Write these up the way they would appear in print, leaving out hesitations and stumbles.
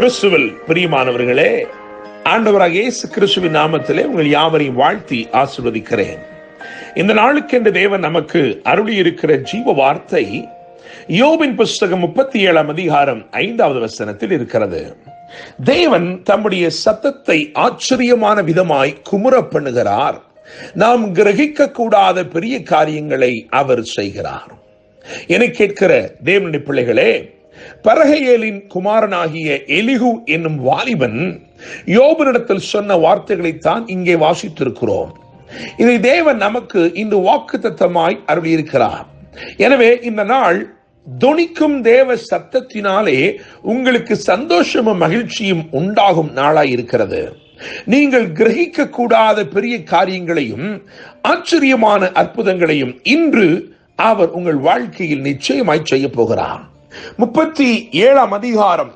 கிறிஸ்துவில் பிரியமானவர்களே, ஆண்டவராகிய இயேசு கிறிஸ்துவின் நாமத்திலே உங்கள் யாவரையும் வாழ்த்தி ஆசீர்வதிக்கிறேன். இந்த நாளுக்கென்று தேவன் நமக்கு அருளி இருக்கிற ஜீவ வார்த்தை யோபின் புஸ்தகம் 37 அதிகாரம் 5வது வசனத்தில் இருக்கிறது. தேவன் தம்முடைய சத்தத்தை ஆச்சரியமான விதமாய் குமுற பண்ணுகிறார். நாம் கிரகிக்க கூடாத பெரிய காரியங்களை அவர் செய்கிறார். என கேட்கிற தேவனுடைய பிள்ளைகளே, பரகேலின் குமாரனாகிய எலிகு என்னும் வாலிபன் யோபனிடத்தில் சொன்ன வார்த்தைகளைத்தான் இங்கே வாசித்திருக்கிறோம். இதை தேவன் நமக்கு இந்த வாக்குத்தத்தமாய் அருளியிருக்கிறார். எனவே இந்த நாள் தொனிக்கும் தேவ சத்தத்தினாலே உங்களுக்கு சந்தோஷமும் மகிழ்ச்சியும் உண்டாகும் நாளாய் இருக்கிறது. நீங்கள் கிரகிக்க கூடாத பெரிய காரியங்களையும் ஆச்சரியமான அற்புதங்களையும் இன்று அவர் உங்கள் வாழ்க்கையில் நிச்சயமாய் செய்ய போகிறார். 37 அதிகாரம்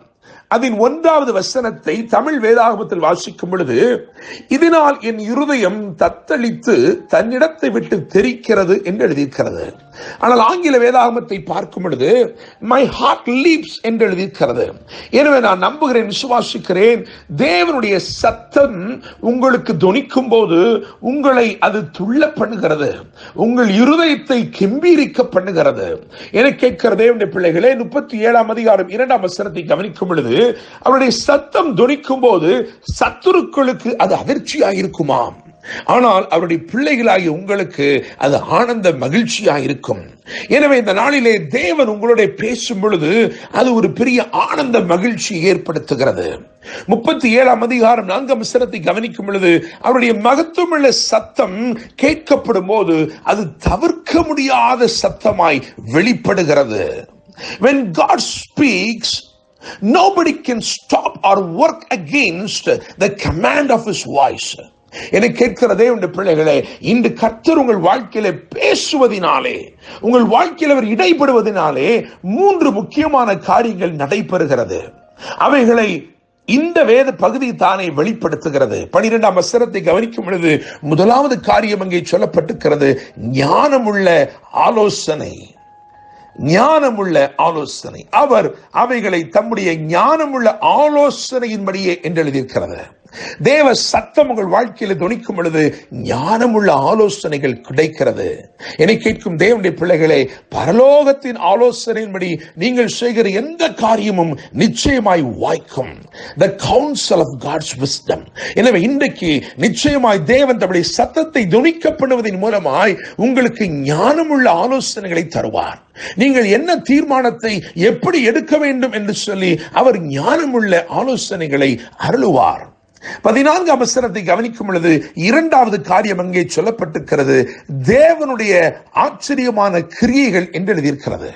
அதன் 1வது வசனத்தை தமிழ் வேதாகமத்தில் வாசிக்கும் பொழுது, இதனால் என் இருதயம் தத்தளித்து தன்னிடத்தை விட்டு தெரிக்கிறது என்று எழுதியிருக்கிறது. ஆனால் ஆங்கில வேதாகமத்தை பார்க்கும் பொழுது மை ஹார்ட் லீப்ஸ் என்று எழுதியிருக்கிறது. எனவே நான் நம்புகிறேன், விசுவாசிக்கிறேன், தேவனுடைய சத்தம் உங்களுக்கு தொனிக்கும் போது உங்களை அது துள்ள பண்ணுகிறது, உங்கள் இருதயத்தை கெம்பீரிக்க பண்ணுகிறது. என கேட்கிற தேவனுடைய பிள்ளைகளே, 37 அதிகாரம் 2ஆம் வசனத்தை கவனிக்கும் பொழுது, அவருடைய சத்தம் தொனிக்கும் போது சத்துருக்களுக்கு அது அதிர்ச்சியாயிருக்குமாம், ஆனால் அவருடைய பிள்ளைகளாகிய உங்களுக்கு அது ஆனந்த மகிழ்ச்சியாயிருக்கும். எனவே இந்த நாளிலே தேவன் உங்களுடைய பேசும் பொழுது அது ஒரு பெரிய ஆனந்த மகிழ்ச்சி ஏற்படுத்துகிறது. 37 அதிகாரம் 4ஆம் வசனத்தை கவனிக்கும் பொழுது, அவருடைய மகத்துவமுள்ள சத்தம் கேட்கப்படும் போது அது தவிர்க்க முடியாத சத்தமாய் வெளிப்படுகிறது. When God speaks, nobody can stop or work against the command of his voice. என்னை கேட்கிறதே உங்கள் பிள்ளைகளே, இன்று கர்த்தர் உங்கள் வாழ்க்கையில பேசுவதினாலே, உங்கள் வாழ்க்கையில் அவர் இடைப்படுவதனாலே 3 முக்கியமான காரியங்கள் நடைபெறுகிறது. அவைகளை இந்த வேத பகுதி தானே வெளிப்படுத்துகிறது. 12ஆம் வசனத்தை கவனிக்கும் பொழுது முதலாவது காரியம் அங்கே சொல்லப்பட்டிருக்கிறது, ஞானமுள்ள ஆலோசனை. ஞானமுள்ள ஆலோசனை. அவர் அவைகளை தம்முடைய ஞானமுள்ள ஆலோசனையின்படியே என்று எழுதியிருக்கிறது. தேவ சத்தம் உங்கள் வாழ்க்கையில் தொனிக்கும் பொழுது ஞானமுள்ள ஆலோசனைகள் கிடைக்கிறது. என்னை கேட்கும் தேவனுடைய பிள்ளைகளே, பரலோகத்தின் ஆலோசனையின்படி நீங்கள் செய்கிற எந்த காரியமும் நிச்சயமாய் வாய்க்கும். The counsel of God's wisdom. எனவே இன்றைக்கு நிச்சயமாய் தேவன் தம்முடைய சத்தத்தை தொனிக்கப்படுவதன் மூலமாய் உங்களுக்கு ஞானமுள்ள ஆலோசனைகளை தருவார். நீங்கள் என்ன தீர்மானத்தை எப்படி எடுக்க வேண்டும் என்று சொல்லி அவர் ஞானமுள்ள ஆலோசனைகளை அருளுவார். 14ஆம் வசனத்தை கவனிக்கும் பொழுது 2வது காரியம் அங்கே சொல்லப்பட்டிருக்கிறது, தேவனுடைய ஆச்சரியமான கிரியைகள் என்று எழுதியிருக்கிறது.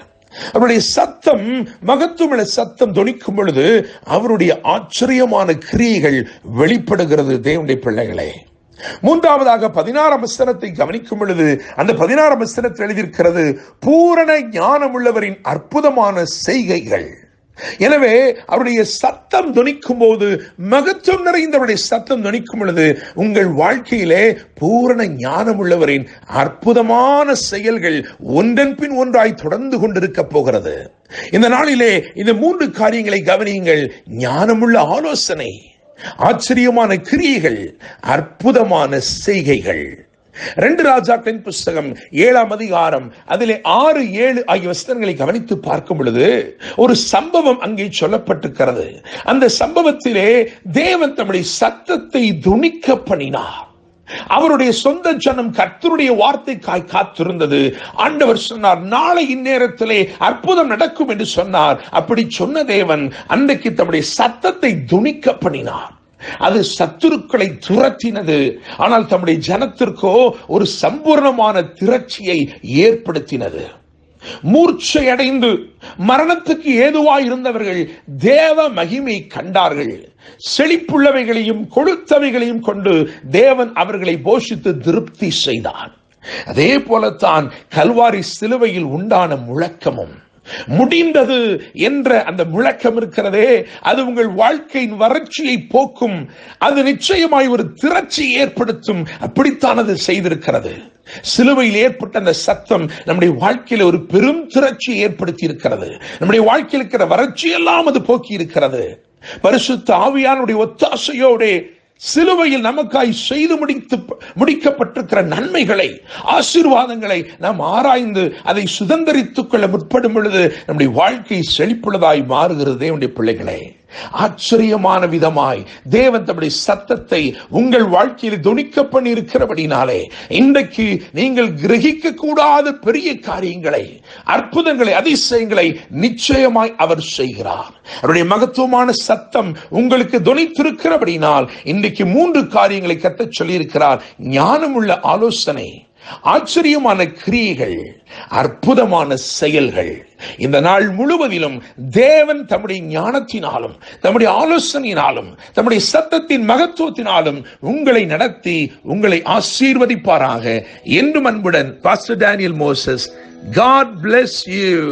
அவருடைய சத்தம், மகத்துவமுள்ள சத்தம் தொனிக்கும் பொழுது அவருடைய ஆச்சரியமான கிரியைகள் வெளிப்படுகிறது. தேவனுடைய பிள்ளைகளே, 3வதாக 16ஆம் வசனத்தை கவனிக்கும் பொழுது அந்த 16ஆம் வசனத்தில் எழுதியிருக்கிறது, பூரண ஞானமுள்ளவரின் அற்புதமான செய்கைகள். எனவே அவருடைய சத்தம் தொனிக்கும் போது, மகத்துவம் நிறைந்தவருடைய சத்தம் தொனிக்கும் பொழுது உங்கள் வாழ்க்கையிலே பூரண ஞானம் உள்ளவரின் அற்புதமான செயல்கள் ஒன்றன் பின் ஒன்றாய் தொடர்ந்து கொண்டிருக்க போகிறது. இந்த நாளிலே இந்த 3 காரியங்களை கவனியுங்கள். ஞானமுள்ள ஆலோசனை, ஆச்சரியமான கிரியைகள், அற்புதமான செய்கைகள். 2 ராஜாக்களின் புஸ்தகம் 7ஆம் அதிகாரம் அதிலே 6, 7 ஆகிய வசனங்களை கவனித்து பார்க்கும் பொழுது ஒரு சம்பவம் அங்கே சொல்லப்பட்டிருக்கிறது. அந்த சம்பவத்திலே தேவன் தம்முடைய சத்தத்தை தொனிக்க பண்ணினார். அவருடைய சொந்த ஜனம் கர்த்தருடைய வார்த்தைக்காய் காத்திருந்தது. ஆண்டவர் சொன்னார், நாளை இந்நேரத்திலே அற்புதம் நடக்கும் என்று சொன்னார். அப்படி சொன்ன தேவன் அன்றைக்கு தம்முடைய சத்தத்தை தொனிக்க பண்ணினார். அது சத்துருக்களை துரத்தினது. ஆனால் தம்முடைய ஜனத்திற்கோ ஒரு சம்பூர்ணமான திரட்சியை ஏற்படுத்தினது. மூர்ச்சையடைந்து மரணத்துக்கு ஏதுவாய் இருந்தவர்கள் தேவ மகிமை கண்டார்கள். செழிப்புள்ளவைகளையும் கொழுத்தவைகளையும் கொண்டு தேவன் அவர்களை போஷித்து திருப்தி செய்தார். அதே போலத்தான் கல்வாரி சிலுவையில் உண்டான முழக்கமும், முடிந்தது என்ற அந்த முழக்கம் இருக்கிறதே, அது உங்கள் வாழ்க்கையின் வறட்சியை போக்கும். அது நிச்சயமாய் ஒரு திரட்சி ஏற்படுத்தும். அப்படித்தான் அது செய்திருக்கிறது. சிலுவையில் ஏற்பட்ட அந்த சத்தம் நம்முடைய வாழ்க்கையில ஒரு பெரும் திரட்சி ஏற்படுத்தி இருக்கிறது. நம்முடைய வாழ்க்கையில் இருக்கிற வறட்சி எல்லாம் அது போக்கி இருக்கிறது. பரிசுத்த ஆவியானுடைய ஒத்தாசையோடு சிலுவையில் நமக்காய் செய்து முடிக்கப்பட்டிருக்கிற நன்மைகளை, ஆசீர்வாதங்களை நாம் ஆராய்ந்து அதை சுதந்திரித்துக் கொள்ள முற்படும் பொழுது நம்முடைய வாழ்க்கை செழிப்புள்ளதாய் மாறுகிறது. தேவனுடைய பிள்ளைகளே, ஆச்சரியமான விதமாய் தேவன் தம்முடைய சத்தத்தை உங்கள் வாழ்க்கையில் துணிக்க பண்ணி இருக்கிறபடினாலே இன்றைக்கு நீங்கள் கிரகிக்க கூடாத பெரிய காரியங்களை, அற்புதங்களை, அதிசயங்களை நிச்சயமாய் அவர் செய்கிறார். அவருடைய மகத்துவமான சத்தம் உங்களுக்கு துணித்திருக்கிறபடினால் இன்றைக்கு 3 காரியங்களை கர்த்தர் சொல்லியிருக்கிறார். ஞானமுள்ள ஆலோசனை, ஆச்சரியமான கிரியைகள், அற்புதமான செயல்கள். இந்த நாள் முழுவதிலும் தேவன் தம்முடைய ஞானத்தினாலும், தம்முடைய ஆலோசனையினாலும், தம்முடைய சத்தத்தின் மகத்துவத்தினாலும் உங்களை நடத்தி உங்களை ஆசீர்வதிப்பாராக. என்றும் அன்புடன் pastor Daniel Moses. God bless you.